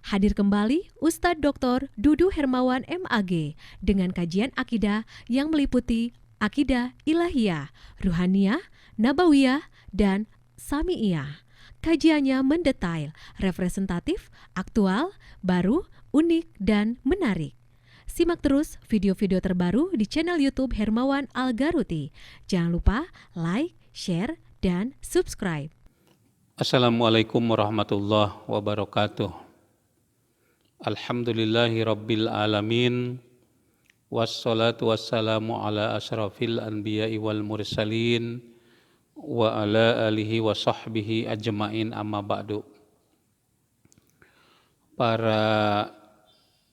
Hadir kembali Ustadz Dr. Dudu Hermawan MAG dengan kajian akidah yang meliputi akidah ilahiyah, ruhaniyah, nabawiyah, dan sami'iyah. Kajiannya mendetail, representatif, aktual, baru, unik, dan menarik. Simak terus video-video terbaru di channel YouTube Hermawan Al-Garuti. Jangan lupa like, share, dan subscribe. Assalamualaikum warahmatullahi wabarakatuh. Alhamdulillahi rabbil alamin. Wassalatu wassalamu ala ashrafil anbiya'i wal mursalin wa ala alihi wa sahbihi ajma'in, amma ba'du. Para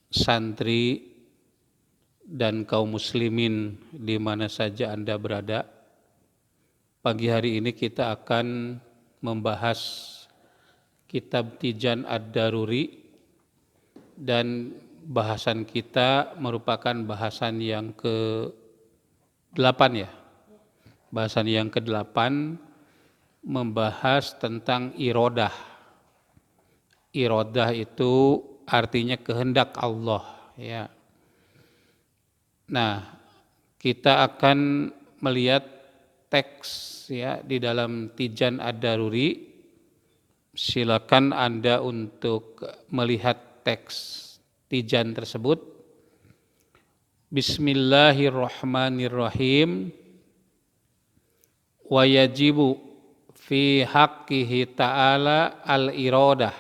santri dan kaum muslimin di mana saja Anda berada, pagi hari ini kita akan membahas kitab Tijan Ad-Daruri, dan bahasan kita merupakan bahasan yang ke-8 ya. Bahasan yang ke-8 membahas tentang irodah. Irodah itu artinya kehendak Allah ya. Nah, kita akan melihat teks ya di dalam Tijan Ad-Daruri. Silakan Anda untuk melihat teks Tijan tersebut. Bismillahirrahmanirrahim. Wa yajibu fi haqqihi ta'ala al-iradah.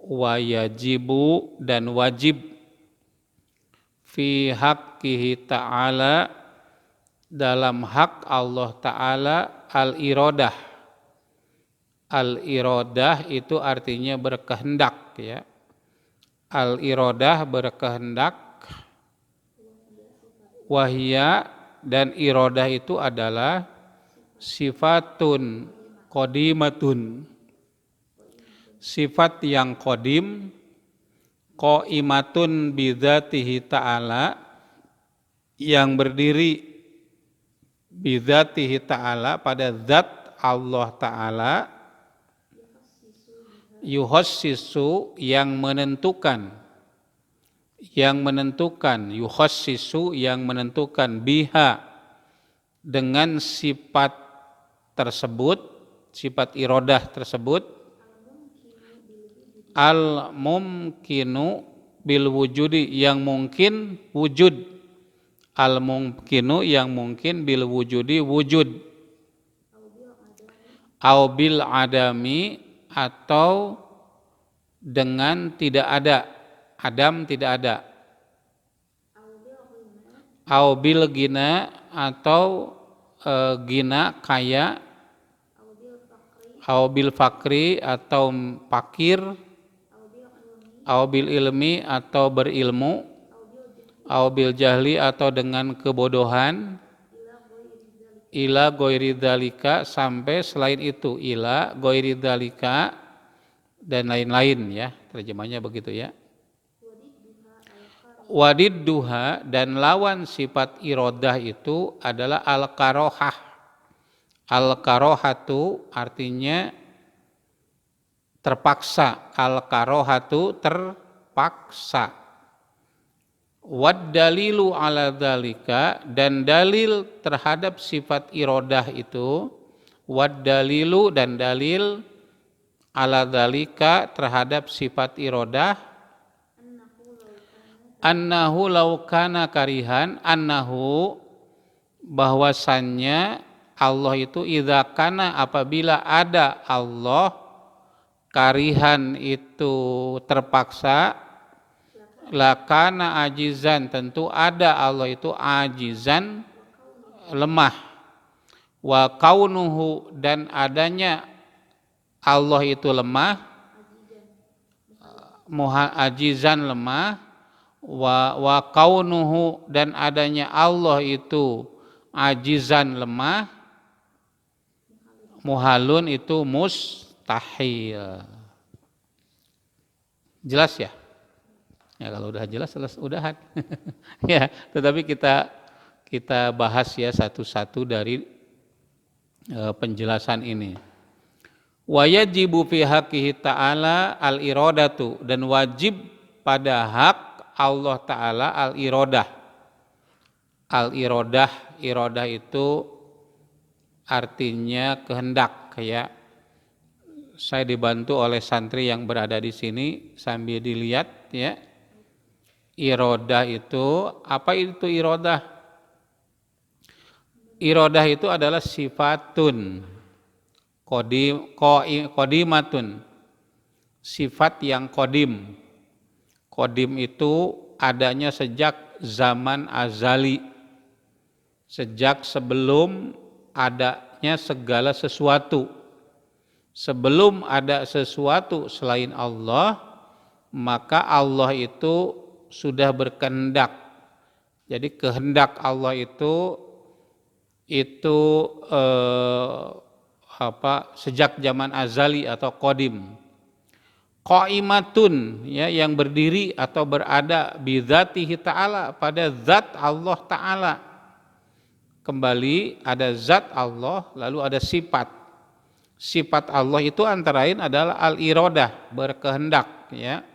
Wa yajibu dan wajib fi haqqihi ta'ala dalam hak Allah Ta'ala al-iradah. Al-iradah itu artinya berkehendak ya. Al-iradah berkehendak. Wahya dan iradah itu adalah sifatun qadimatun. Sifat yang qadim, qaimatun bidzatihi ta'ala, yang berdiri bidzatihi ta'ala pada zat Allah Ta'ala, yuhassisu yang menentukan, yuhassisu yang menentukan, biha dengan sifat tersebut, sifat iradah tersebut, al-mumkinu bil wujudi yang mungkin wujud, al-mumkinu yang mungkin bil wujudi wujud, au bil adami atau dengan tidak ada, adam tidak ada, au bil gina atau gina kaya, au bil fakri atau fakir, au bil ilmi atau berilmu, au bil jahli atau dengan kebodohan, ila ghairi dzalika sampai selain itu, ila ghairi dzalika dan lain-lain ya, terjemahnya begitu ya. Wadidduha dan lawan sifat iradah itu adalah al-karohah. Al-karohatu artinya terpaksa, al-karohatu terpaksa. Wad dalilu ala dzalika dan dalil terhadap sifat iradah itu, wad dalilu dan dalil ala dzalika terhadap sifat iradah, annahu law kana karihan, annahu bahwasannya Allah itu idza kana apabila ada Allah, karihan itu terpaksa, lakana ajizan tentu ada Allah itu ajizan lemah, wa kaunuhu dan adanya Allah itu lemah, ajizan lemah, wa kaunuhu dan adanya Allah itu ajizan lemah, muhalun itu mustahil. Jelas ya? Ya kalau udah jelas udahan. Ya, tetapi kita bahas ya satu-satu dari penjelasan ini. Wa yajibu fi haqqihi ta'ala al-iradatu, dan wajib pada hak Allah Ta'ala al-iradah. Al-iradah, iradah itu artinya kehendak. Ya, saya dibantu oleh santri yang berada di sini sambil dilihat ya. Iradah itu, apa itu iradah? Iradah itu adalah sifatun qadimatun, sifat yang qadim. Qadim itu adanya sejak zaman azali, sejak sebelum adanya segala sesuatu. Sebelum ada sesuatu selain Allah, maka Allah itu sudah berkehendak. Jadi kehendak Allah itu sejak zaman azali atau qadim. Qaimatun, ya, yang berdiri atau berada bidzatihi ta'ala, pada zat Allah Ta'ala. Kembali ada zat Allah, lalu ada sifat. Sifat Allah itu antara lain adalah al-iradah, berkehendak, ya.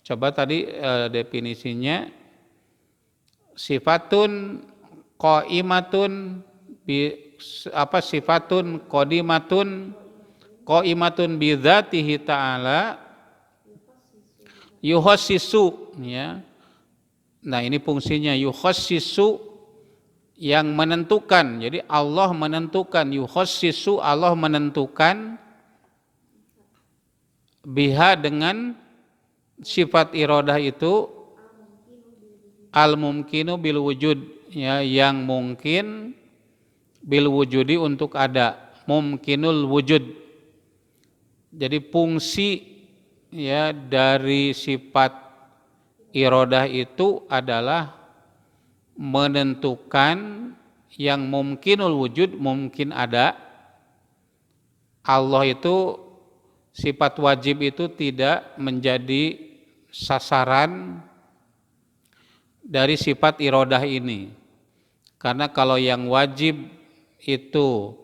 Coba tadi definisinya, sifatun qaimatun sifatun qaimatun bidzatihi ta'ala yuhassisu, ya. Nah, ini fungsinya yuhassisu, yang menentukan. Jadi Allah menentukan, yuhassisu, Allah menentukan, biha, dengan sifat iradah itu, al-mumkinu bil wujud, ya, yang mungkin bil wujudi, untuk ada, mumkinul wujud. Jadi fungsi, ya, dari sifat iradah itu adalah menentukan yang mumkinul wujud, mungkin ada. Allah itu sifat wajib itu tidak menjadi sasaran dari sifat iradah ini. Karena kalau yang wajib itu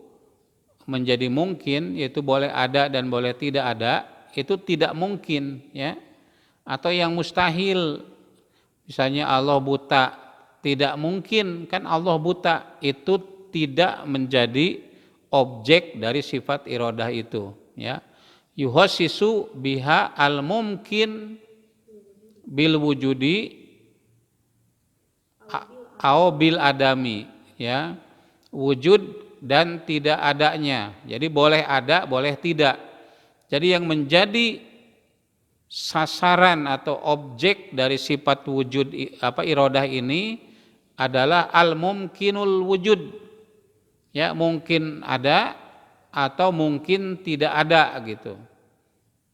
menjadi mungkin, yaitu boleh ada dan boleh tidak ada, itu tidak mungkin, ya. Atau yang mustahil, misalnya Allah buta, tidak mungkin kan Allah buta, itu tidak menjadi objek dari sifat iradah itu, ya. Yuhassisu biha al-mumkin bil wujudi au bil adami, ya, wujud dan tidak adanya. Jadi boleh ada, boleh tidak. Jadi yang menjadi sasaran atau objek dari sifat wujud iradah ini adalah al-mumkinul wujud, ya, mungkin ada atau mungkin tidak ada, gitu.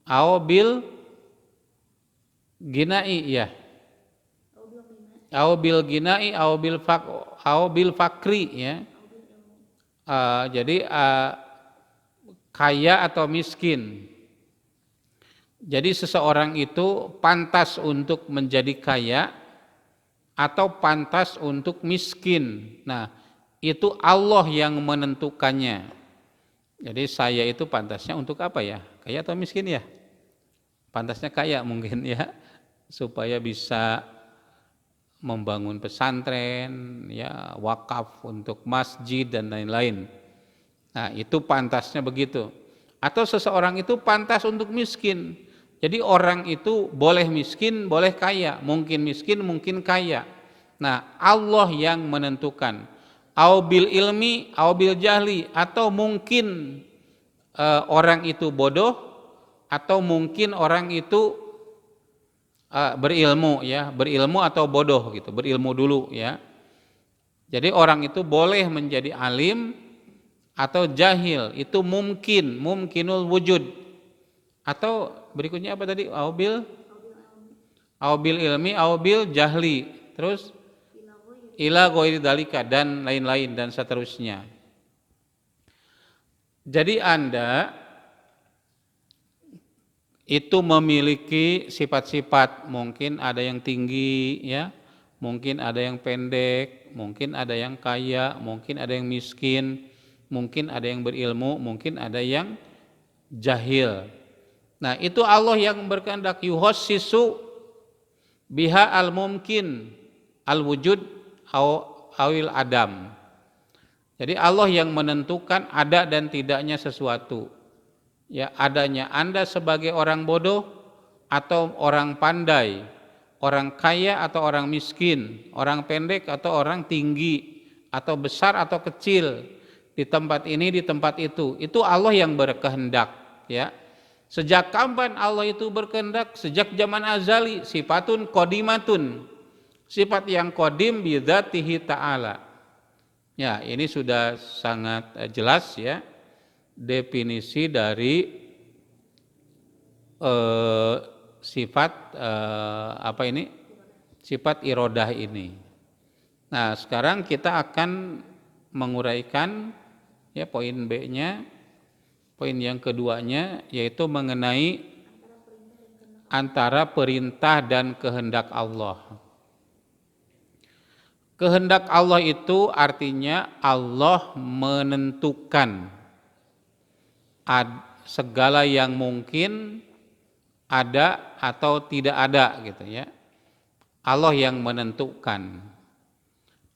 Au bil ginai, ya. Au bil ginai au bil fakri, ya. Jadi kaya atau miskin. Jadi seseorang itu pantas untuk menjadi kaya atau pantas untuk miskin. Nah, itu Allah yang menentukannya. Jadi saya itu pantasnya untuk apa, ya? Kaya atau miskin, ya? Pantasnya kaya mungkin, ya, supaya bisa membangun pesantren, ya, wakaf untuk masjid dan lain-lain. Nah, itu pantasnya begitu. Atau seseorang itu pantas untuk miskin. Jadi orang itu boleh miskin, boleh kaya, mungkin miskin, mungkin kaya. Nah, Allah yang menentukan. Au bil ilmi, au bil jahli, atau mungkin orang itu bodoh, atau mungkin orang itu berilmu, ya, berilmu atau bodoh, gitu, berilmu dulu, ya. Jadi orang itu boleh menjadi alim atau jahil, itu mungkin, mumkinul wujud. Atau berikutnya apa tadi? Au bil ilmi, au bil jahli, terus ila ghairi dalika, dan lain-lain dan seterusnya. Jadi Anda itu memiliki sifat-sifat, mungkin ada yang tinggi, ya, mungkin ada yang pendek, mungkin ada yang kaya, mungkin ada yang miskin. mungkin ada yang berilmu, mungkin ada yang jahil. Nah, itu Allah yang berkehendak, yuhossisu biha al-mumkin al-wujud awil adam. Jadi Allah yang menentukan ada dan tidaknya sesuatu. Ya, adanya Anda sebagai orang bodoh atau orang pandai, orang kaya atau orang miskin, orang pendek atau orang tinggi, atau besar atau kecil, di tempat ini, di tempat itu Allah yang berkehendak. Ya, sejak kapan Allah itu berkehendak? Sejak zaman azali, sifatun qadimatun, sifat yang qadim bidzatihi ta'ala. Ya, ini sudah sangat jelas ya definisi dari sifat sifat irodah ini. Nah, sekarang kita akan menguraikan ya poin B-nya, poin yang keduanya, yaitu mengenai antara perintah dan kehendak Allah. Kehendak Allah itu artinya Allah menentukan segala yang mungkin ada atau tidak ada gitu ya. Allah yang menentukan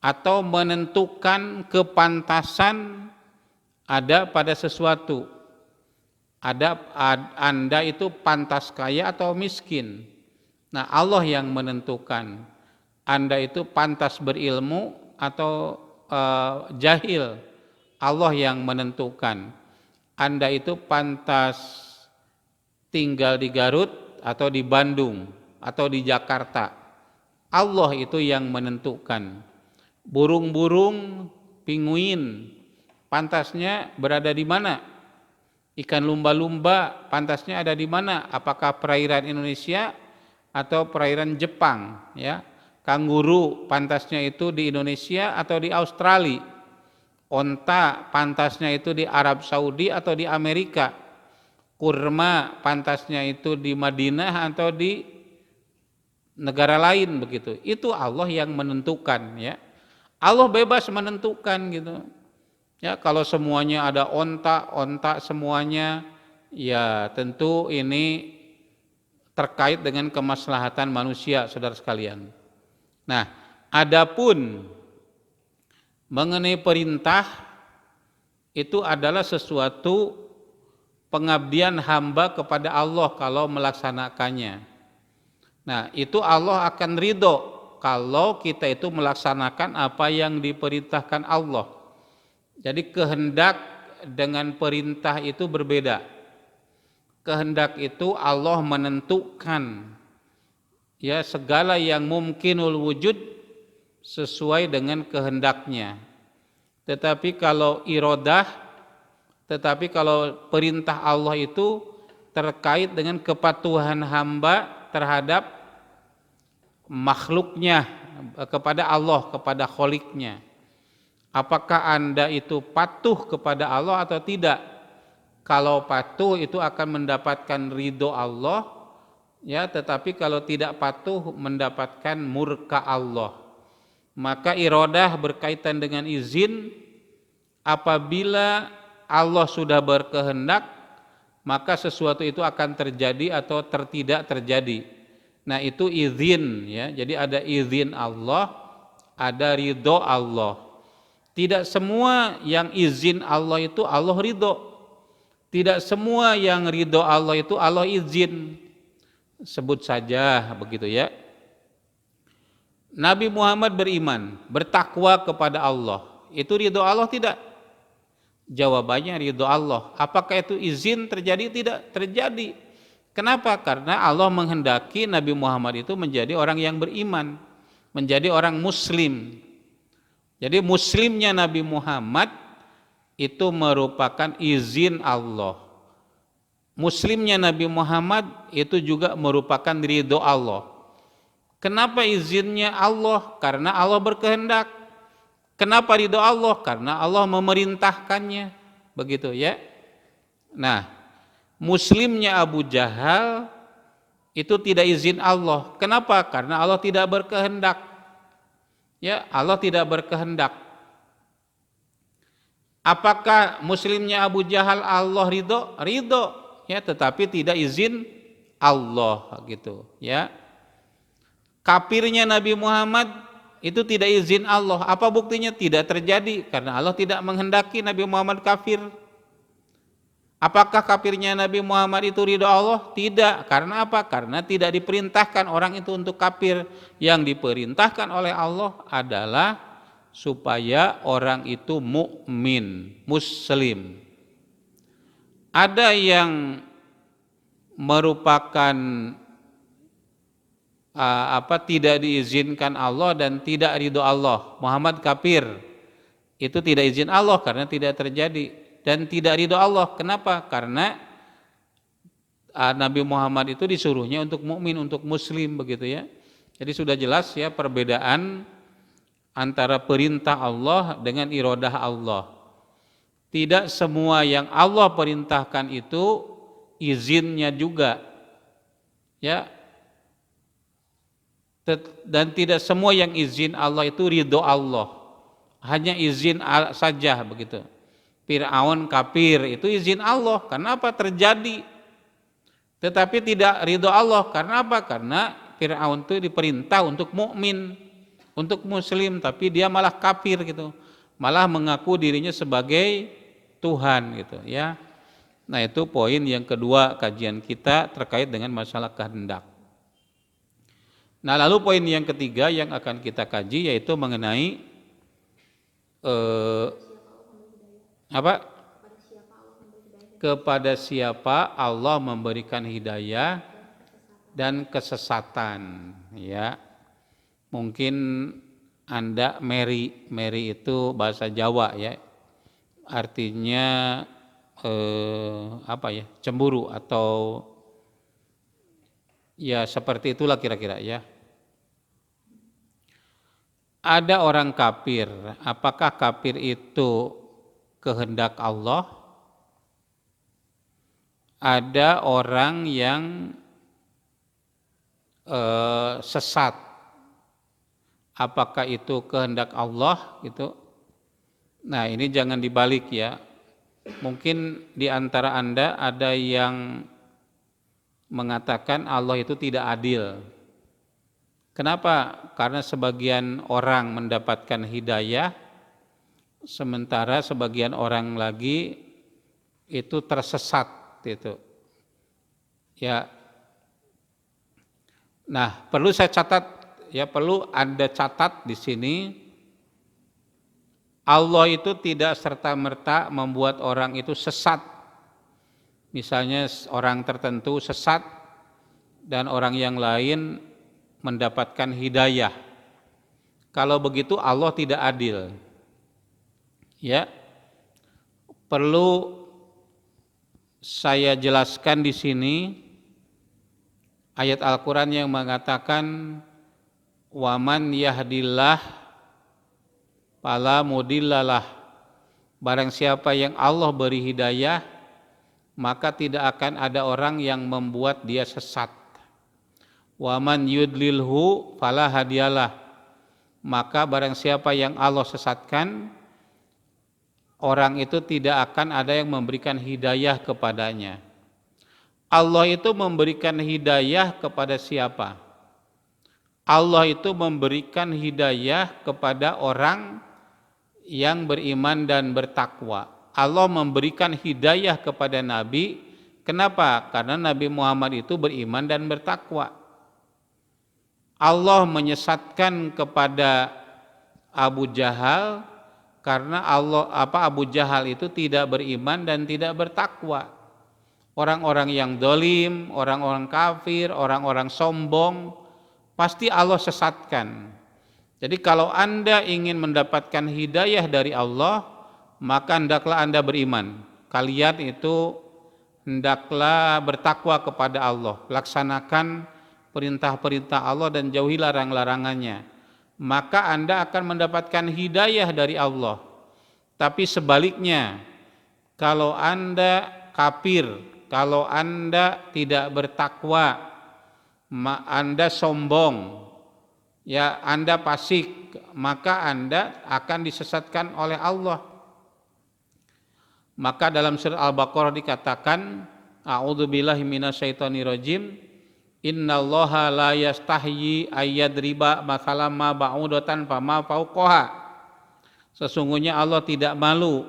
atau menentukan kepantasan ada pada sesuatu. Anda itu pantas kaya atau miskin. Nah, Allah yang menentukan Anda itu pantas berilmu atau jahil. Allah yang menentukan Anda itu pantas tinggal di Garut atau di Bandung atau di Jakarta. Allah itu yang menentukan. Burung-burung pinguin pantasnya berada di mana? Ikan lumba-lumba pantasnya ada di mana? Apakah perairan Indonesia atau perairan Jepang? Ya, kanguru pantasnya itu di Indonesia atau di Australia? Onta pantasnya itu di Arab Saudi atau di Amerika? Kurma pantasnya itu di Madinah atau di negara lain begitu? Itu Allah yang menentukan ya. Allah bebas menentukan gitu. Ya, kalau semuanya ada onta semuanya, ya tentu ini terkait dengan kemaslahatan manusia, saudara sekalian. Nah, adapun mengenai perintah itu adalah sesuatu pengabdian hamba kepada Allah kalau melaksanakannya. Nah, itu Allah akan ridho kalau kita itu melaksanakan apa yang diperintahkan Allah. Jadi kehendak dengan perintah itu berbeda. Kehendak itu Allah menentukan ya segala yang mungkinul wujud sesuai dengan kehendaknya. Tetapi kalau perintah Allah itu terkait dengan kepatuhan hamba terhadap makhluknya kepada Allah, kepada kholiknya. Apakah Anda itu patuh kepada Allah atau tidak? Kalau patuh itu akan mendapatkan ridho Allah, ya, tetapi kalau tidak patuh mendapatkan murka Allah. Maka iradah berkaitan dengan izin. Apabila Allah sudah berkehendak, maka sesuatu itu akan terjadi atau tidak terjadi. Nah, itu izin ya. Jadi ada izin Allah, ada ridho Allah. Tidak semua yang izin Allah itu Allah ridho. Tidak semua yang ridho Allah itu Allah izin. Sebut saja begitu ya. Nabi Muhammad beriman, bertakwa kepada Allah. Itu ridho Allah tidak? Jawabannya ridho Allah. Apakah itu izin terjadi? Tidak terjadi. Kenapa? Karena Allah menghendaki Nabi Muhammad itu menjadi orang yang beriman, menjadi orang muslim. Jadi muslimnya Nabi Muhammad itu merupakan izin Allah. Muslimnya Nabi Muhammad itu juga merupakan ridho Allah. Kenapa izinnya Allah? Karena Allah berkehendak. Kenapa ridho Allah? Karena Allah memerintahkannya. Begitu ya. Nah, muslimnya Abu Jahal itu tidak izin Allah. Kenapa? Karena Allah tidak berkehendak. Ya, Allah tidak berkehendak. Apakah muslimnya Abu Jahal Allah ridho? Ridho, ya, tetapi tidak izin Allah gitu, ya. Kafirnya Nabi Muhammad itu tidak izin Allah. Apa buktinya? Tidak terjadi karena Allah tidak menghendaki Nabi Muhammad kafir. Apakah kafirnya Nabi Muhammad itu ridho Allah? Tidak. Karena apa? Karena tidak diperintahkan orang itu untuk kafir. Yang diperintahkan oleh Allah adalah supaya orang itu mukmin, muslim. Ada yang merupakan tidak diizinkan Allah dan tidak ridho Allah. Muhammad kafir. Itu tidak izin Allah karena tidak terjadi. Dan tidak ridho Allah. Kenapa? Karena Nabi Muhammad itu disuruhnya untuk mukmin, untuk muslim, begitu ya. Jadi sudah jelas ya perbedaan antara perintah Allah dengan iradah Allah. Tidak semua yang Allah perintahkan itu izinnya juga, ya. Dan tidak semua yang izin Allah itu ridho Allah. Hanya izin saja, begitu. Fir'aun kafir itu izin Allah, karena apa? Terjadi. Tetapi tidak ridho Allah, karena apa? Karena Fir'aun itu diperintah untuk mukmin, untuk muslim, tapi dia malah kafir gitu, malah mengaku dirinya sebagai Tuhan gitu ya. Nah, itu poin yang kedua kajian kita terkait dengan masalah kehendak. Nah, lalu poin yang ketiga yang akan kita kaji yaitu mengenai kepada siapa Allah memberikan hidayah dan kesesatan, ya. Mungkin Anda Mary itu bahasa Jawa ya, artinya cemburu atau ya seperti itulah kira-kira ya. Ada orang kafir, apakah kafir itu kehendak Allah? Ada orang yang sesat, apakah itu kehendak Allah gitu? Nah, ini jangan dibalik ya. Mungkin di antara Anda ada yang mengatakan Allah itu tidak adil. Kenapa? Karena sebagian orang mendapatkan hidayah, sementara sebagian orang lagi itu tersesat itu. Ya. Nah, perlu saya catat ya, perlu Anda catat di sini, Allah itu tidak serta-merta membuat orang itu sesat. Misalnya orang tertentu sesat dan orang yang lain mendapatkan hidayah. Kalau begitu Allah tidak adil. Ya. Perlu saya jelaskan di sini ayat Al-Qur'an yang mengatakan waman yahdillah fala mudhillalah. Barang siapa yang Allah beri hidayah, maka tidak akan ada orang yang membuat dia sesat. Waman yudlilhu fala hadiyalah. Maka barang siapa yang Allah sesatkan, orang itu tidak akan ada yang memberikan hidayah kepadanya. Allah itu memberikan hidayah kepada siapa? Allah itu memberikan hidayah kepada orang yang beriman dan bertakwa. Allah memberikan hidayah kepada Nabi. Kenapa? Karena Nabi Muhammad itu beriman dan bertakwa. Allah menyesatkan kepada Abu Jahal karena Abu Jahal itu tidak beriman dan tidak bertakwa. Orang-orang yang dolim, orang-orang kafir, orang-orang sombong, pasti Allah sesatkan. Jadi kalau Anda ingin mendapatkan hidayah dari Allah, maka hendaklah Anda beriman. Kalian itu hendaklah bertakwa kepada Allah, laksanakan perintah-perintah Allah dan jauhi larang-larangannya. Maka Anda akan mendapatkan hidayah dari Allah. Tapi sebaliknya, kalau Anda kafir, kalau Anda tidak bertakwa, Anda sombong, ya Anda fasik, maka Anda akan disesatkan oleh Allah. Maka dalam surat Al-Baqarah dikatakan, a'udzubillahi minasyaitonirrajim, innallaha la yastahyi ayyadriba mathalam ma ba'udatan fama fauqaha. Sesungguhnya Allah tidak malu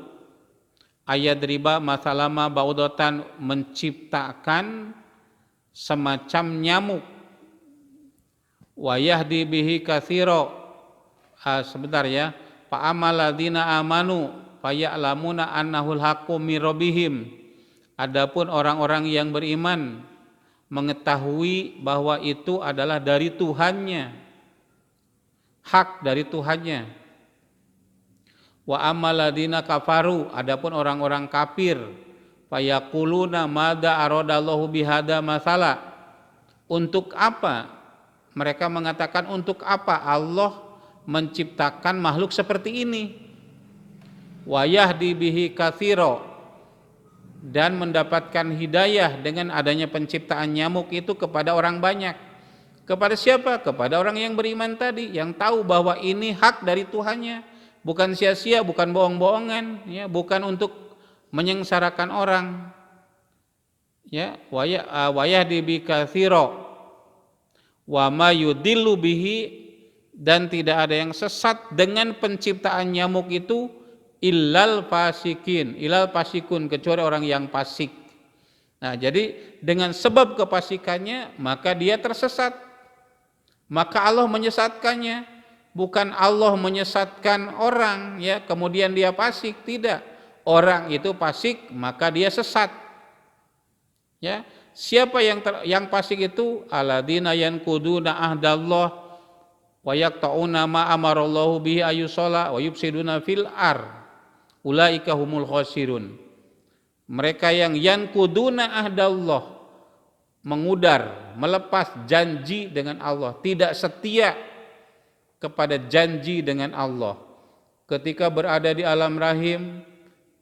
ayyadriba mathalam ma ba'udatan, menciptakan semacam nyamuk, wa yahdi bihi katsira. Sebentar ya. Fa amaladina amanu faya'lamuna annahul haqqu mir rabbihim. Adapun orang-orang yang beriman mengetahui bahwa itu adalah dari Tuhannya, hak dari Tuhannya. Wa amaladina kafaru, adapun orang-orang kafir, fayaquluna madza aradallahu bihada masala. Untuk apa? Mereka mengatakan, untuk apa Allah menciptakan makhluk seperti ini? Wa yahdi bihi katsira, dan mendapatkan hidayah dengan adanya penciptaan nyamuk itu kepada orang banyak. Kepada siapa? Kepada orang yang beriman tadi, yang tahu bahwa ini hak dari Tuhannya, bukan sia-sia, bukan bohong-bohongan, ya, bukan untuk menyengsarakan orang. Ya, wa yahdi bi katsira wa ma yudillu bihi, dan tidak ada yang sesat dengan penciptaan nyamuk itu illal fasikun, kecuali orang yang fasik. Nah, jadi dengan sebab kefasikannya maka dia tersesat, maka Allah menyesatkannya. Bukan Allah menyesatkan orang, ya, kemudian dia fasik, tidak. Orang itu fasik maka dia sesat. Ya, siapa yang fasik itu? Alladzina yanquduna ahdallah wa yaqta'una ma amarallahu bihi ayyusala wa yufsiduna fil ar. Ulaika humul khasirun. Mereka yang yanquduna ahdallah, mengudar, melepas janji dengan Allah, tidak setia kepada janji dengan Allah. Ketika berada di alam rahim,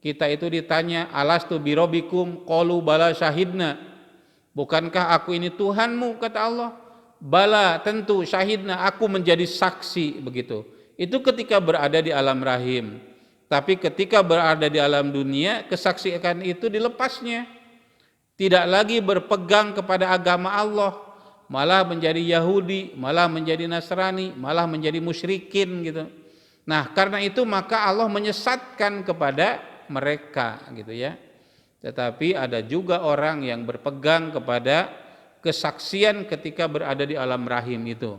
kita itu ditanya, alastu birabbikum qalu bala syahidna. Bukankah aku ini Tuhanmu, kata Allah. Bala, tentu, syahidna, aku menjadi saksi, begitu. Itu ketika berada di alam rahim. Tapi ketika berada di alam dunia, kesaksian itu dilepasnya. Tidak lagi berpegang kepada agama Allah, malah menjadi Yahudi, malah menjadi Nasrani, malah menjadi musyrikin gitu. Nah, karena itu maka Allah menyesatkan kepada mereka gitu ya. Tetapi ada juga orang yang berpegang kepada kesaksian ketika berada di alam rahim itu.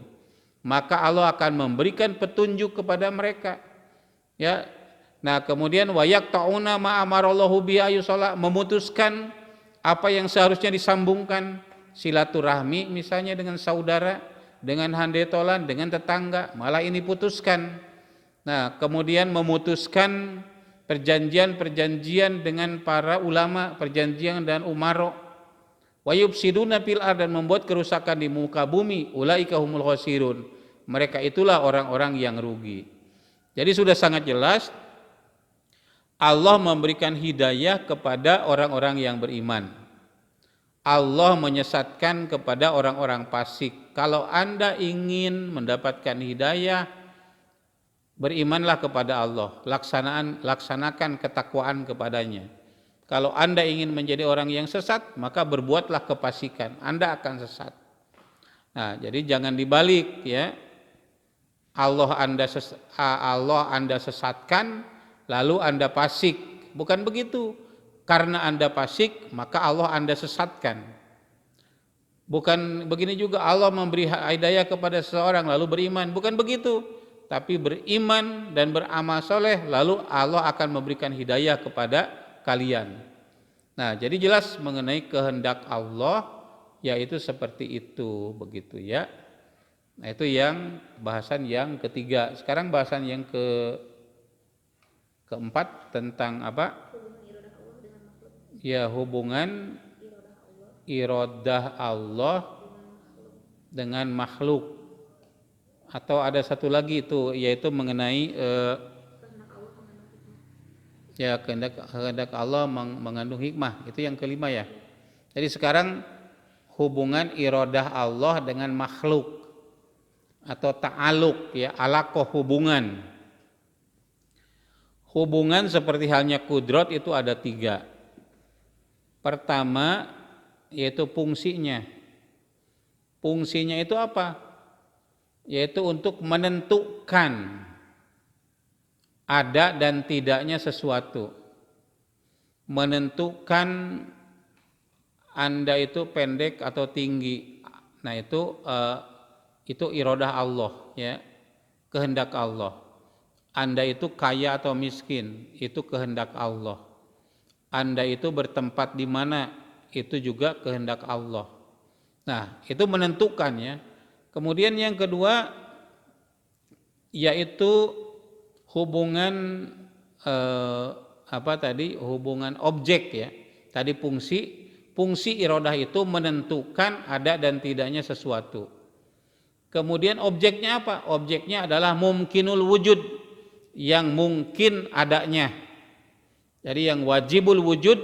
Maka Allah akan memberikan petunjuk kepada mereka. Ya. Nah, kemudian wa yaqta'una ma amarallahu bi ayyusala, memutuskan apa yang seharusnya disambungkan, silaturahmi misalnya dengan saudara, dengan handetolan, dengan tetangga, malah ini putuskan. Nah, kemudian memutuskan perjanjian-perjanjian dengan para ulama, perjanjian dan umaro. Wa yufsiduna fil ardh, dan membuat kerusakan di muka bumi. Ulaika humul khasirun. Mereka itulah orang-orang yang rugi. Jadi sudah sangat jelas Allah memberikan hidayah kepada orang-orang yang beriman. Allah menyesatkan kepada orang-orang fasik. Kalau Anda ingin mendapatkan hidayah, berimanlah kepada Allah, laksanakan ketakwaan kepadanya. Kalau Anda ingin menjadi orang yang sesat, maka berbuatlah kefasikan, Anda akan sesat. Nah, jadi jangan dibalik ya. Allah Anda sesatkan, lalu Anda fasik. Bukan begitu. Karena Anda fasik, maka Allah Anda sesatkan. Bukan begini juga, Allah memberi hidayah kepada seseorang lalu beriman. Bukan begitu. Tapi beriman dan beramal soleh, lalu Allah akan memberikan hidayah kepada kalian. Nah, jadi jelas mengenai kehendak Allah, yaitu seperti itu, begitu ya. Nah, itu yang bahasan yang ketiga. Sekarang bahasan yang keempat tentang apa? Ya, hubungan iradah Allah dengan makhluk. Atau ada satu lagi itu, yaitu mengenai ya kehendak Allah mengandung hikmah. Itu yang kelima ya. Jadi sekarang hubungan iradah Allah dengan makhluk atau ta'aluk ya, alaqah hubungan. Hubungan seperti halnya kudrot itu ada 3. Pertama yaitu fungsinya. Fungsinya itu apa? Yaitu untuk menentukan ada dan tidaknya sesuatu. Menentukan Anda itu pendek atau tinggi. Nah, itu iradah Allah, ya. Kehendak Allah. Anda itu kaya atau miskin, itu kehendak Allah. Anda itu bertempat di mana, itu juga kehendak Allah. Nah, itu menentukan, ya. Kemudian yang kedua yaitu hubungan hubungan objek, ya. Tadi fungsi iradah itu menentukan ada dan tidaknya sesuatu. Kemudian objeknya apa? Objeknya adalah mumkinul wujud, yang mungkin adanya. Jadi yang wajibul wujud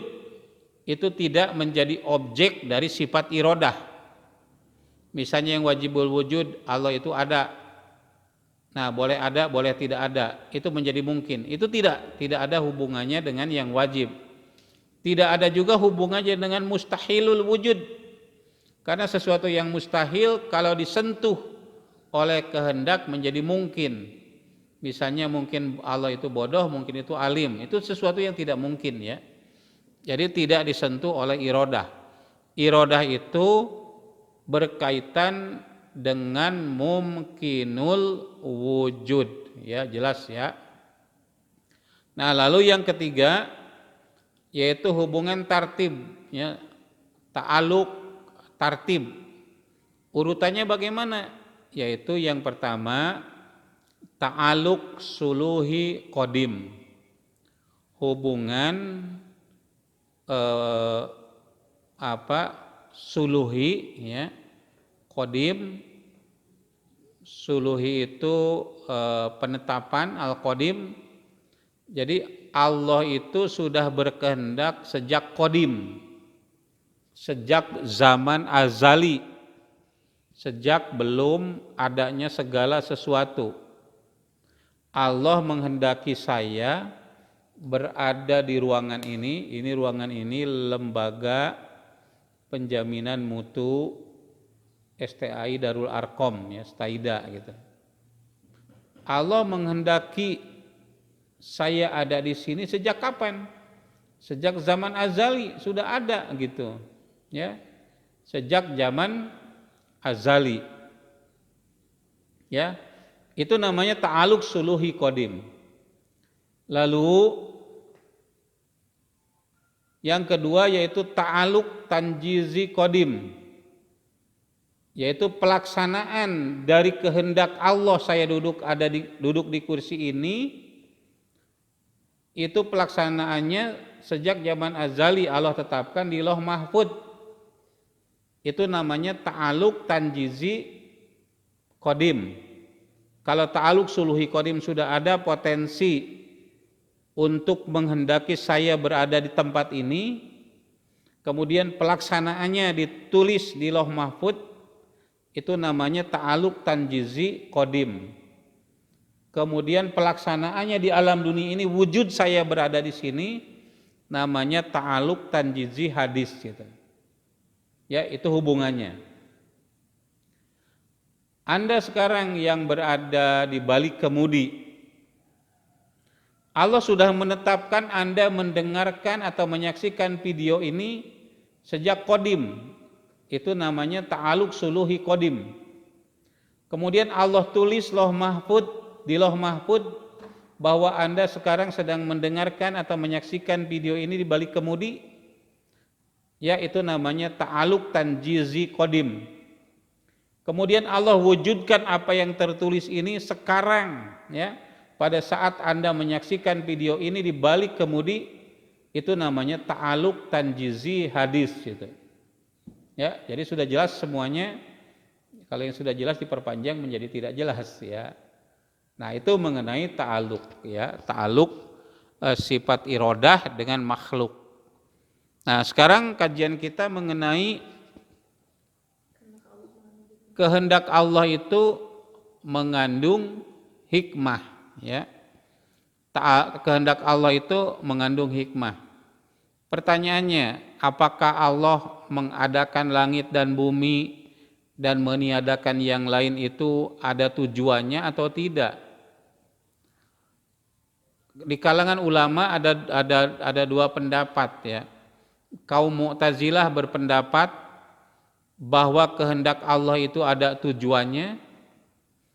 itu tidak menjadi objek dari sifat iradah. Misalnya yang wajibul wujud, Allah itu ada. Nah, boleh ada, boleh tidak ada. Itu menjadi mungkin. Itu tidak ada hubungannya dengan yang wajib. Tidak ada juga hubungannya dengan mustahilul wujud. Karena sesuatu yang mustahil kalau disentuh oleh kehendak menjadi mungkin. Misalnya mungkin Allah itu bodoh, mungkin itu alim. Itu sesuatu yang tidak mungkin, ya. Jadi tidak disentuh oleh iradah. Iradah itu berkaitan dengan mumkinul wujud, ya, jelas, ya. Nah, lalu yang ketiga yaitu hubungan tartib, ya. Ta'aluk tartib. Urutannya bagaimana? Yaitu yang pertama ta'aluk suluhi qadim. Hubungan suluhi, ya. Qadim. Suluhi itu penetapan, al-qadim. Jadi Allah itu sudah berkehendak sejak qadim. Sejak zaman azali. Sejak belum adanya segala sesuatu. Allah menghendaki saya berada di ruangan ini ruangan ini lembaga penjaminan mutu STAI Darul Arkom, ya, Staida, gitu. Allah menghendaki saya ada di sini sejak kapan? Sejak zaman azali sudah ada, gitu, ya. Sejak zaman azali, ya. Itu namanya ta'aluk suluhi qadim. Lalu yang kedua yaitu ta'aluk tanjizi qadim, yaitu pelaksanaan dari kehendak Allah saya duduk di kursi ini. Itu pelaksanaannya sejak zaman azali Allah tetapkan di Lauh Mahfud. Itu namanya ta'aluk tanjizi qadim. Kalau ta'aluk suluhi qadim sudah ada potensi untuk menghendaki saya berada di tempat ini, kemudian pelaksanaannya ditulis di Lauh Mahfud, itu namanya ta'aluk tanjizi qadim. Kemudian pelaksanaannya di alam dunia ini, wujud saya berada di sini, namanya ta'aluk tanjizi hadis, gitu. Ya, itu hubungannya. Anda sekarang yang berada di balik kemudi, Allah sudah menetapkan Anda mendengarkan atau menyaksikan video ini sejak qadim. Itu namanya ta'aluk suluhi qadim. Kemudian Allah tulis di Lauh Mahfud bahwa Anda sekarang sedang mendengarkan atau menyaksikan video ini di balik kemudi. Ya, itu namanya ta'aluk tanjizi qadim. Kemudian Allah wujudkan apa yang tertulis ini sekarang, ya. Pada saat Anda menyaksikan video ini di balik kemudi, itu namanya ta'aluk tanjizi hadis, gitu. Ya, jadi sudah jelas semuanya. Kalau yang sudah jelas diperpanjang menjadi tidak jelas, ya. Nah, itu mengenai ta'aluk, ya. Ta'aluk sifat iradah dengan makhluk. Nah, sekarang kajian kita mengenai kehendak Allah itu mengandung hikmah, ya. kehendak Allah itu mengandung hikmah. Pertanyaannya, apakah Allah mengadakan langit dan bumi dan meniadakan yang lain itu ada tujuannya atau tidak? Di kalangan ulama ada dua pendapat ya. Kaum Mu'tazilah berpendapat bahwa kehendak Allah itu ada tujuannya,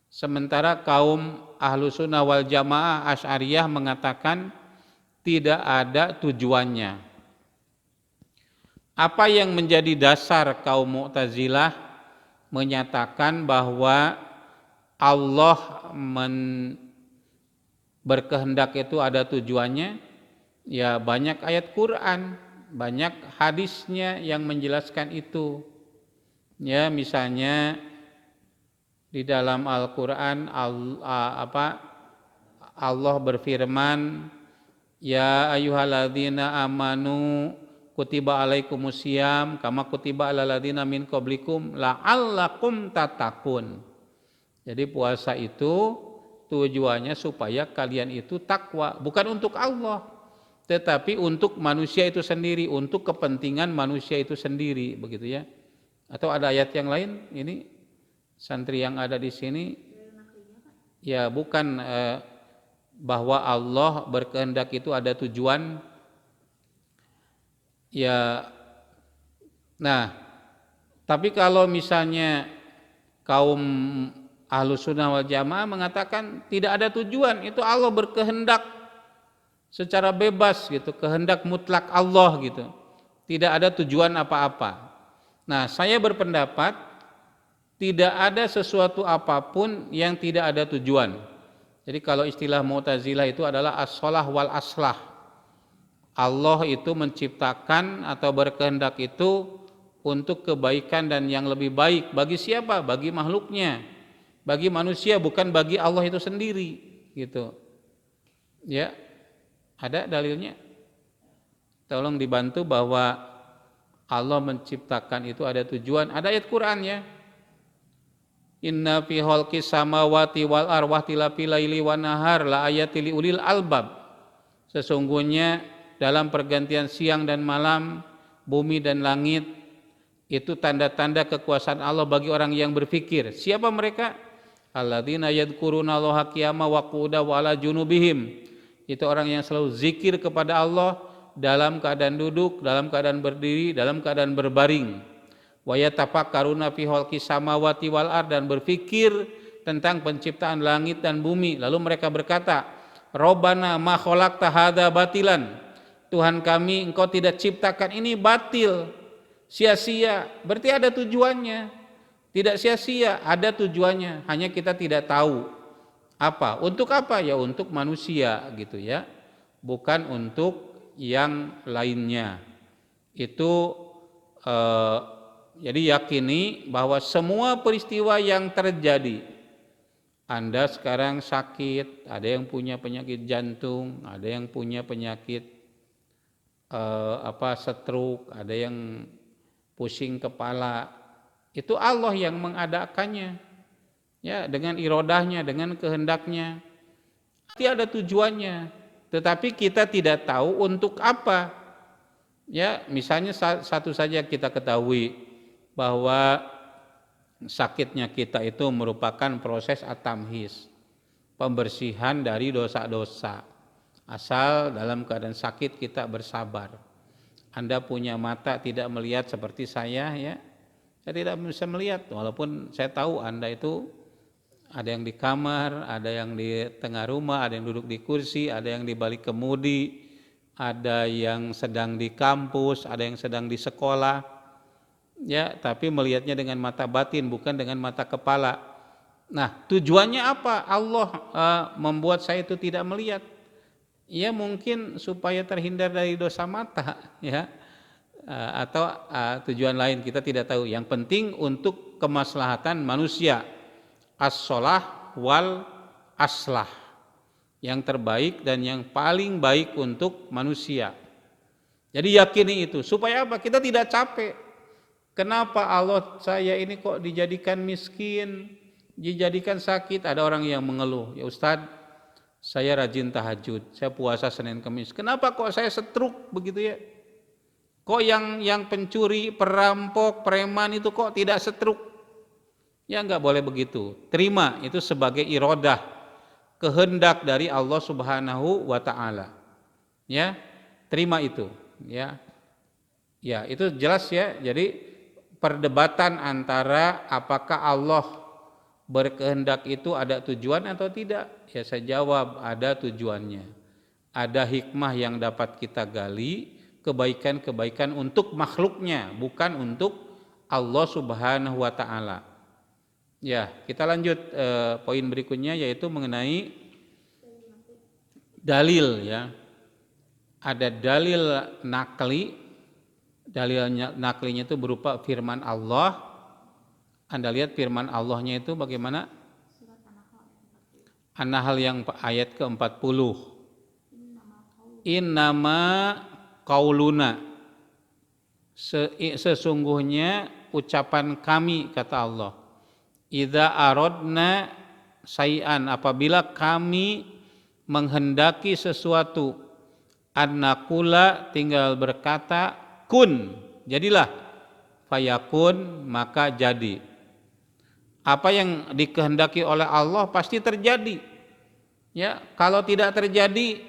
sementara kaum Ahlussunnah wal Jamaah Asy'ariyah mengatakan tidak ada tujuannya. Apa yang menjadi dasar kaum Mu'tazilah menyatakan bahwa Allah berkehendak itu ada tujuannya? Ya, banyak ayat Quran, banyak hadisnya yang menjelaskan itu. Ya, misalnya di dalam Al-Quran Allah berfirman, ya ayyuhalladzina amanu kutiba alaikumusiyam kama kutiba alal ladzina min qablikum la'allakum tattaqun. Jadi puasa itu tujuannya supaya kalian itu takwa, bukan untuk Allah, tetapi untuk manusia itu sendiri, untuk kepentingan manusia itu sendiri, begitu ya. Atau ada ayat yang lain? Ini santri yang ada di sini ya, bukan bahwa Allah berkehendak itu ada tujuan. Ya, nah, tapi kalau misalnya kaum Ahlussunnah wal Jamaah mengatakan tidak ada tujuan, itu Allah berkehendak secara bebas gitu, kehendak mutlak Allah gitu, tidak ada tujuan apa-apa. Nah, saya berpendapat tidak ada sesuatu apapun yang tidak ada tujuan. Jadi kalau istilah Mu'tazilah itu adalah as-shalah wal aslah. Allah itu menciptakan atau berkehendak itu untuk kebaikan dan yang lebih baik. Bagi siapa? Bagi makhluknya, bagi manusia, bukan bagi Allah itu sendiri gitu. Ya, ada dalilnya? Tolong dibantu bahwa Allah menciptakan itu ada tujuan. Ada ayat Quran ya. Inna fi khalqis samawati wal ardi wahtilafil laili wan nahar la ayatil ulil albab. Sesungguhnya dalam pergantian siang dan malam, bumi dan langit, itu tanda-tanda kekuasaan Allah bagi orang yang berfikir. Siapa mereka? Alladzina yadhkuruna Allaha qiyaman wa qu'udan wa ala junubihim. Itu orang yang selalu zikir kepada Allah dalam keadaan duduk, dalam keadaan berdiri, dalam keadaan berbaring. Wa yatafakkaruna fi khalqis samawati wal ardh, dan berfikir tentang penciptaan langit dan bumi. Lalu mereka berkata, Rabbana ma khalaqta hadza batilan. Tuhan kami, Engkau tidak ciptakan ini batil, sia-sia. Berarti ada tujuannya. Tidak sia-sia, ada tujuannya. Hanya kita tidak tahu apa. Untuk apa? Ya untuk manusia gitu ya. Bukan untuk yang lainnya. Itu jadi yakini bahwa semua peristiwa yang terjadi, Anda sekarang sakit, ada yang punya penyakit jantung, ada yang punya penyakit stroke, ada yang pusing kepala, itu Allah yang mengadakannya ya, dengan irodahnya, dengan kehendaknya. Pasti ada tujuannya, tetapi kita tidak tahu untuk apa ya. Misalnya satu saja kita ketahui, bahwa sakitnya kita itu merupakan proses at-tamhis, pembersihan dari dosa-dosa. Asal dalam keadaan sakit kita bersabar. Anda punya mata tidak melihat seperti saya ya. Saya tidak bisa melihat, walaupun saya tahu Anda itu ada yang di kamar, ada yang di tengah rumah, ada yang duduk di kursi, ada yang di balik kemudi, ada yang sedang di kampus, ada yang sedang di sekolah. Ya, tapi melihatnya dengan mata batin, bukan dengan mata kepala. Nah, tujuannya apa? Allah membuat saya itu tidak melihat. Ya mungkin supaya terhindar dari dosa mata ya, atau tujuan lain kita tidak tahu. Yang penting untuk kemaslahatan manusia, as-shalah wal aslah, yang terbaik dan yang paling baik untuk manusia. Jadi yakini itu supaya apa? Kita tidak capek. Kenapa Allah saya ini kok dijadikan miskin, dijadikan sakit? Ada orang yang mengeluh, ya Ustadz, Saya rajin tahajud, saya puasa Senin Kamis. Kenapa kok saya setruk begitu ya? Kok yang pencuri, perampok, preman itu kok tidak setruk? Ya enggak boleh begitu. Terima itu sebagai iradah, kehendak dari Allah Subhanahu wa taala. Ya, terima itu, ya. Ya, itu jelas ya. Jadi perdebatan antara apakah Allah berkehendak itu ada tujuan atau tidak? Ya saya jawab ada tujuannya. Ada hikmah yang dapat kita gali, kebaikan-kebaikan untuk makhluknya, bukan untuk Allah Subhanahu wa taala. Ya, kita lanjut poin berikutnya yaitu mengenai dalil ya. Ada dalil nakli. Dalil naklinya itu berupa firman Allah. Anda lihat firman Allahnya itu bagaimana? An-Nahl yang ayat ke-40. Innama qauluna. Sesungguhnya ucapan kami, kata Allah. Idza aradna syai'an, apabila kami menghendaki sesuatu, an-naqula, tinggal berkata kun, jadilah, fayakun, maka jadi. Apa yang dikehendaki oleh Allah pasti terjadi. Ya, kalau tidak terjadi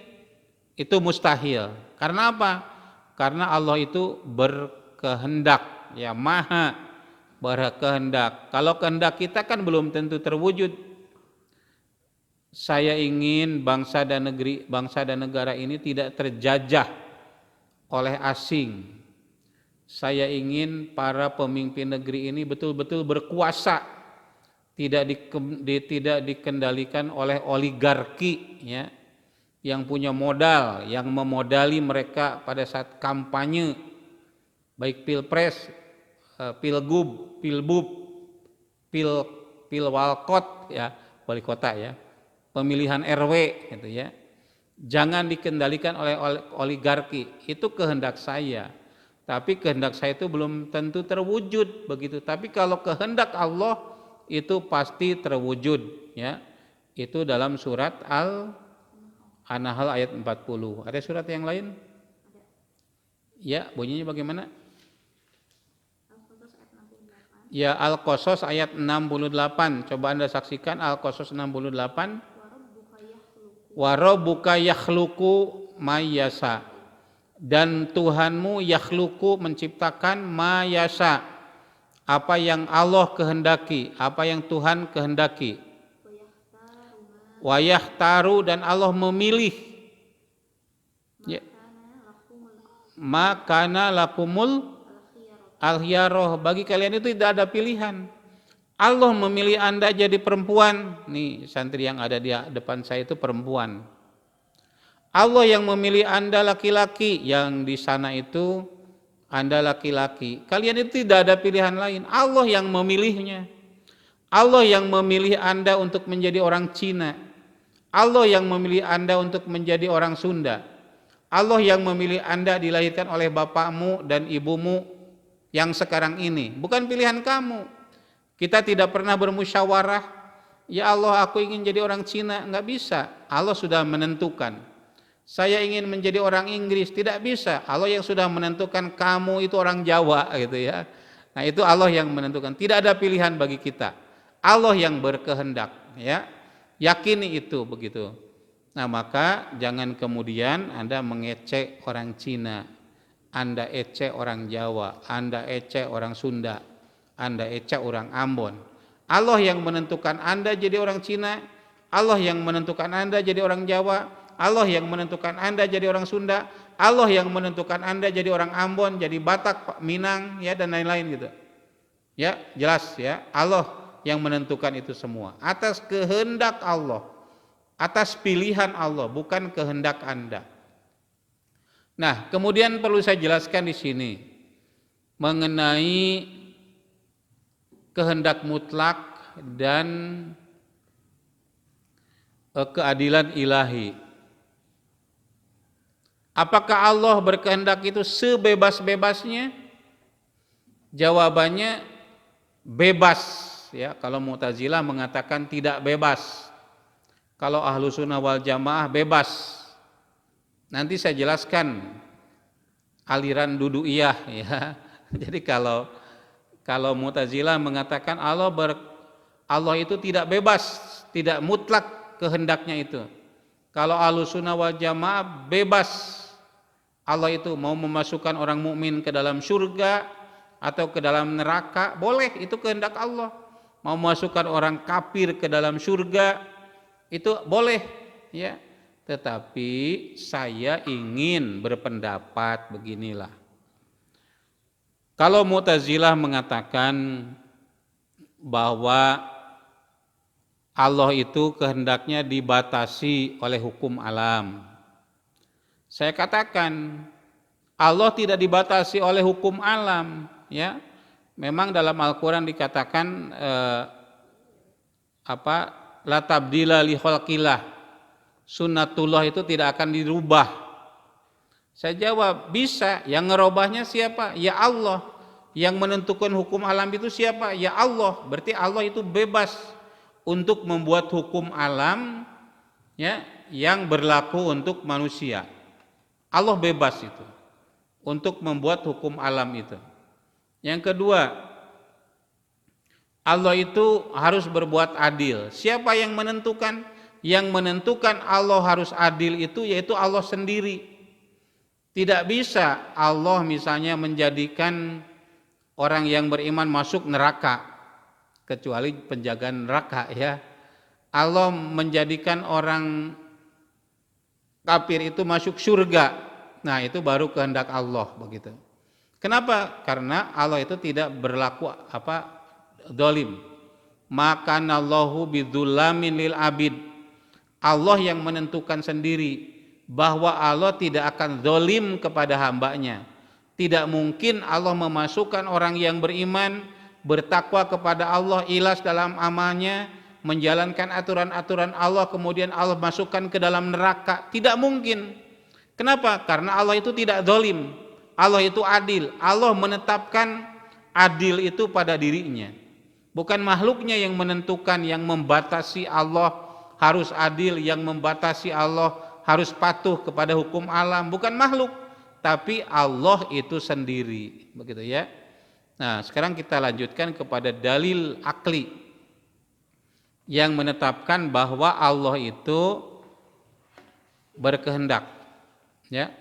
itu mustahil. Karena apa? Karena Allah itu berkehendak, ya maha berkehendak. Kalau kehendak kita kan belum tentu terwujud. Saya ingin bangsa dan negara ini tidak terjajah oleh asing. Saya ingin para pemimpin negeri ini betul-betul berkuasa, tidak dikendalikan oleh oligarki ya, yang punya modal, yang memodali mereka pada saat kampanye, baik pilpres, pilgub, pilbub, pilwalkot ya, wali kota ya, pemilihan RW gitu ya. Jangan dikendalikan oleh oligarki. Itu kehendak saya. Tapi kehendak saya itu belum tentu terwujud begitu. Tapi kalau kehendak Allah itu pasti terwujud ya. Itu dalam surat An-Nahl ayat 40. Ada surat yang lain? Ya, bunyinya bagaimana? Ya, Al-Qasas ayat 68. Coba Anda saksikan Al-Qasas 68. Wa rabbuka yakhluqu may yasha. Dan Tuhanmu yakhluqu, menciptakan ma yasha, apa yang Allah kehendaki, apa yang Tuhan kehendaki. Wa yahtaru, dan Allah memilih. Ya. Makana lakumul al-khiyarah, bagi kalian itu tidak ada pilihan. Allah memilih Anda jadi perempuan. Nih santri yang ada di depan saya itu perempuan. Allah yang memilih Anda laki-laki, yang di sana itu Anda laki-laki. Kalian itu tidak ada pilihan lain. Allah yang memilihnya. Allah yang memilih Anda untuk menjadi orang Cina. Allah yang memilih Anda untuk menjadi orang Sunda. Allah yang memilih Anda dilahirkan oleh bapakmu dan ibumu yang sekarang ini. Bukan pilihan kamu. Kita tidak pernah bermusyawarah, ya Allah aku ingin jadi orang Cina, enggak bisa. Allah sudah menentukan. Saya ingin menjadi orang Inggris, tidak bisa. Allah yang sudah menentukan kamu itu orang Jawa gitu ya. Nah, itu Allah yang menentukan. Tidak ada pilihan bagi kita. Allah yang berkehendak ya. Yakini itu begitu. Nah, maka jangan kemudian Anda mengecek orang Cina, Anda ecek orang Jawa, Anda ecek orang Sunda, Anda ecek orang Ambon. Allah yang menentukan Anda jadi orang Cina, Allah yang menentukan Anda jadi orang Jawa, Allah yang menentukan Anda jadi orang Sunda, Allah yang menentukan Anda jadi orang Ambon, jadi Batak, Minang ya, dan lain-lain gitu. Ya, jelas ya, Allah yang menentukan itu semua atas kehendak Allah, atas pilihan Allah, bukan kehendak Anda. Nah, kemudian perlu saya jelaskan di sini mengenai kehendak mutlak dan keadilan ilahi. Apakah Allah berkehendak itu sebebas-bebasnya? Jawabannya bebas ya. Kalau Mu'tazilah mengatakan tidak bebas. Kalau ahlu sunnah wal jamaah bebas. Nanti saya jelaskan aliran duduiyah ya. Jadi kalau Mu'tazilah mengatakan Allah itu tidak bebas, tidak mutlak kehendaknya itu. Kalau ahlu sunnah wal jamaah bebas. Allah itu mau memasukkan orang mukmin ke dalam surga atau ke dalam neraka, boleh, itu kehendak Allah. Mau memasukkan orang kafir ke dalam surga, itu boleh, ya. Tetapi saya ingin berpendapat beginilah. Kalau Mu'tazilah mengatakan bahwa Allah itu kehendaknya dibatasi oleh hukum alam, saya katakan Allah tidak dibatasi oleh hukum alam, ya. Memang dalam Al-Qur'an dikatakan la tabdila li khalqillah. Sunnatullah itu tidak akan dirubah. Saya jawab, bisa. Yang ngerubahnya siapa? Ya Allah. Yang menentukan hukum alam itu siapa? Ya Allah. Berarti Allah itu bebas untuk membuat hukum alam, ya, yang berlaku untuk manusia. Allah bebas itu untuk membuat hukum alam itu. Yang kedua, Allah itu harus berbuat adil. Siapa yang menentukan? Yang menentukan Allah harus adil itu yaitu Allah sendiri. Tidak bisa Allah misalnya menjadikan orang yang beriman masuk neraka, kecuali penjaga neraka, ya. Allah menjadikan orang kafir itu masuk surga. Nah, itu baru kehendak Allah begitu. Kenapa? Karena Allah itu tidak berlaku zalim. Maka Allahu bidzulamin lil abid. Allah yang menentukan sendiri bahwa Allah tidak akan zalim kepada hambanya. Tidak mungkin Allah memasukkan orang yang beriman, bertakwa kepada Allah, ikhlas dalam amalnya, menjalankan aturan-aturan Allah, kemudian Allah masukkan ke dalam neraka. Tidak mungkin. Kenapa? Karena Allah itu tidak zalim. Allah itu adil. Allah menetapkan adil itu pada dirinya. Bukan makhluknya yang menentukan, yang membatasi Allah harus adil, yang membatasi Allah harus patuh kepada hukum alam. Bukan makhluk, tapi Allah itu sendiri. Begitu, ya. Nah, sekarang kita lanjutkan kepada dalil akli yang menetapkan bahwa Allah itu berkehendak, ya.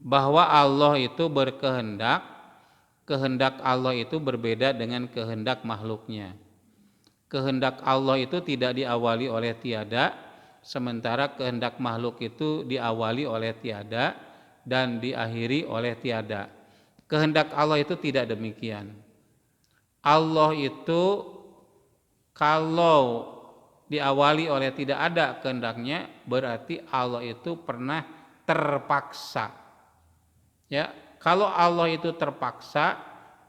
Bahwa Allah itu berkehendak, kehendak Allah itu berbeda dengan kehendak makhluknya. Kehendak Allah itu tidak diawali oleh tiada, sementara kehendak makhluk itu diawali oleh tiada dan diakhiri oleh tiada. Kehendak Allah itu tidak demikian. Allah itu kalau diawali oleh tidak ada kehendaknya, berarti Allah itu pernah terpaksa. Ya, kalau Allah itu terpaksa,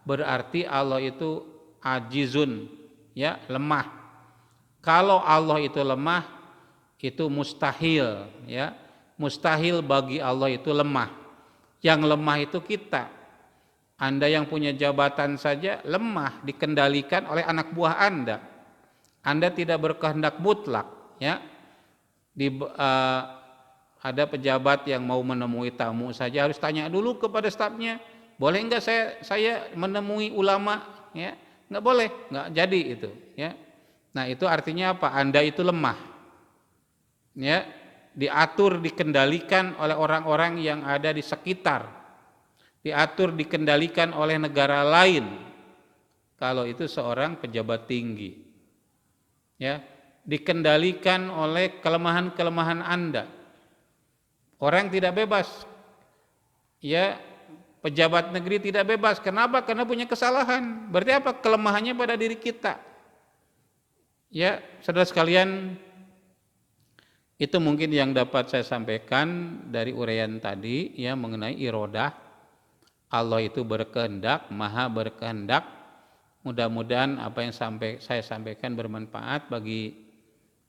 berarti Allah itu ajizun, ya, lemah. Kalau Allah itu lemah, itu mustahil, ya. Mustahil bagi Allah itu lemah. Yang lemah itu kita. Anda yang punya jabatan saja lemah, dikendalikan oleh anak buah Anda. Anda tidak berkehendak mutlak, ya. Ada pejabat yang mau menemui tamu saja harus tanya dulu kepada stafnya, boleh enggak saya menemui ulama, ya. Enggak boleh, enggak jadi itu, ya. Nah, itu artinya apa? Anda itu lemah, ya. Diatur, dikendalikan oleh orang-orang yang ada di sekitar, diatur, dikendalikan oleh negara lain. Kalau itu seorang pejabat tinggi, ya, dikendalikan oleh kelemahan-kelemahan Anda. Orang tidak bebas, ya, pejabat negeri tidak bebas. Kenapa? Karena punya kesalahan. Berarti apa? Kelemahannya pada diri kita. Ya, saudara sekalian, itu mungkin yang dapat saya sampaikan dari uraian tadi, ya, mengenai irodah. Allah itu berkehendak, maha berkehendak. Mudah-mudahan apa yang saya sampaikan bermanfaat bagi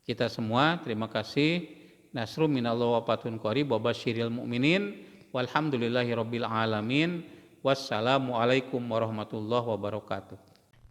kita semua. Terima kasih. Nasru minallah wa fatun qarib wa basyiril mu'minin walhamdulillahirabbil alamin. Wassalamualaikum warahmatullahi wabarakatuh.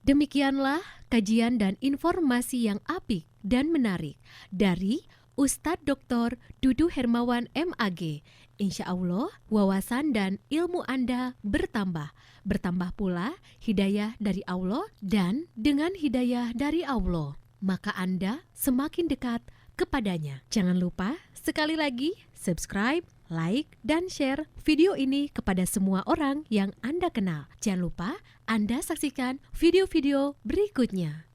Demikianlah kajian dan informasi yang apik dan menarik dari Ustadz Dr. Dudu Hermawan MAG. Insya Allah wawasan dan ilmu Anda bertambah pula hidayah dari Allah, dan dengan hidayah dari Allah maka Anda semakin dekat kepadanya. Jangan lupa sekali lagi subscribe, like, dan share video ini kepada semua orang yang Anda kenal. Jangan lupa Anda saksikan video-video berikutnya.